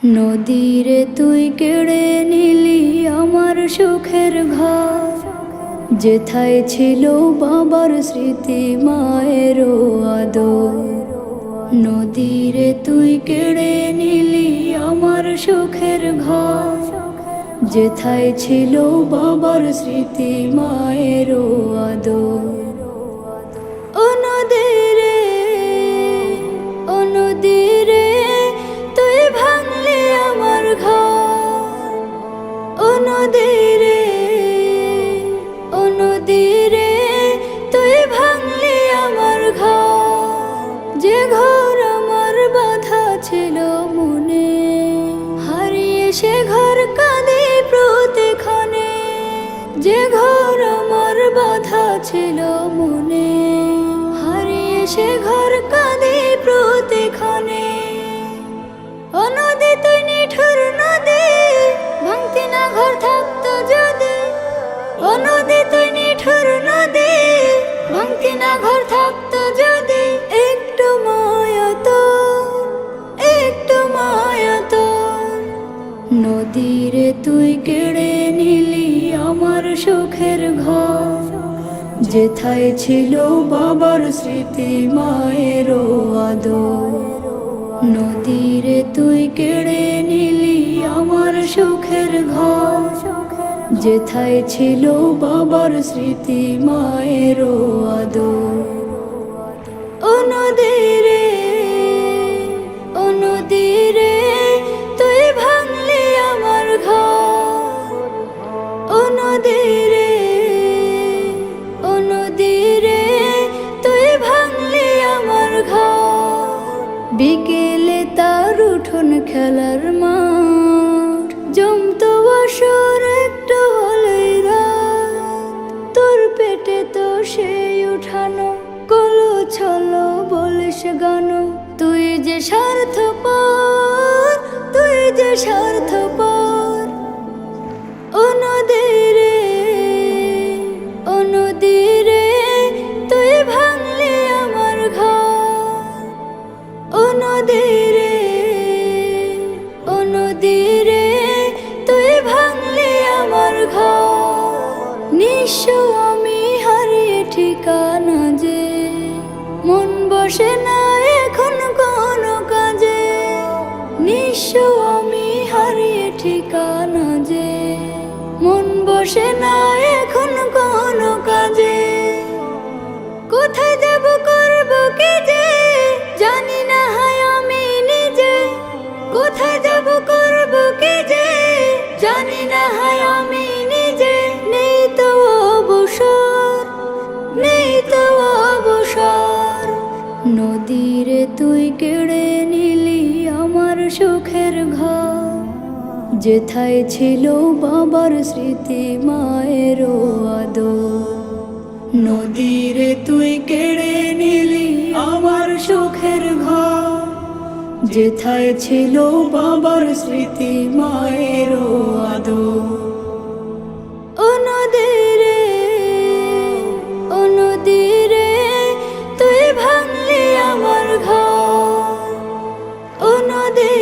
নদীরে তুই কেড়ে নিলি আমার সুখের ঘর, যেথায় ছিল বাবার স্মৃতি মায়ের আদর। নদীরে তুই কেড়ে নিলি আমার সুখের ঘর, যেথায় ছিল বাবার স্মৃতি মায়ের আদর। ও নদীরে, ও নদীরে তুই ভাঙলি আমার ঘর। ও নদীরে, ও নদীরে তুই ভাঙলি আমার ঘর, যে ঘর আমার বাঁধা ছিল মনে, হারিয়ে সে ঘর কাঁদে প্রতিক্ষণে। যে ঘর আমার বাঁধা ছিল মনে, হারিয়ে সে ঘর কাঁদে প্রতিক্ষণে। ও নদী তুই নিঠুর নদী, ভাঙতি না ঘর থাকতো যদি। ও নদী তুই নিঠুর নদী, ভাঙতি না ঘর থাকতো যদি। একটু মায়া তোর, একটু মায়া তোর। নদীরে তুই কেড়ে নিলি আমার সুখের ঘর, যেথায় ছিল বাবার স্মৃতি মায়ের আদর। নদীরে তুই কেড়ে নিলি আমার সুখের ঘর, যেথায় ছিল বাবার স্মৃতি মায়ের আদর। ও নদীরে, ও নদীরে তুই ভাঙলি আমার ঘর। ও নদীরে, ও নদীরে তুই ভাঙলি আমার ঘর। বিকেলে তার উঠোন খেলার মাঠ, জমতো বছর একটু হলেই রাত। তোর পেটে তো সেই উঠানো, কলো ছলো বলিস গান। তুই যে স্বার্থপর, তুই যে স্বার্থপর। ও নদীরে, ও নদীরে তুই ভাঙলি আমার ঘর। ও নদীরে, ও নদীরে তুই ভাঙলি আমার ঘর। নিঃস্ব আমি হারিয়ে ঠিকানা যে, মন বসে না এখন কোনো কাজে। নিঃস্ব আমি হারিয়ে ঠিকানা যে, মন বসে না এখন কোনো কাজে। কোথায় যাব করব কি যে, জানি না হায় আমি নিজে। কোথায় যাব করব কি যে, জানি না হায় আমি নিজে। নেই তো অবসর, নেই তো অবসর। নদীরে তুই কেড়ে নিলি আমার সুখের ঘর, যেথায় ছিল বাবার স্মৃতি মায়ের আদর। নদীরে তুই কেড়ে নিলি আমার সুখের ঘর, যেথায় ছিল বাবার স্মৃতি মায়ের আদর। ও নদীরে, ও নদীরে তুই ভাঙলি আমার ঘর। ও নদী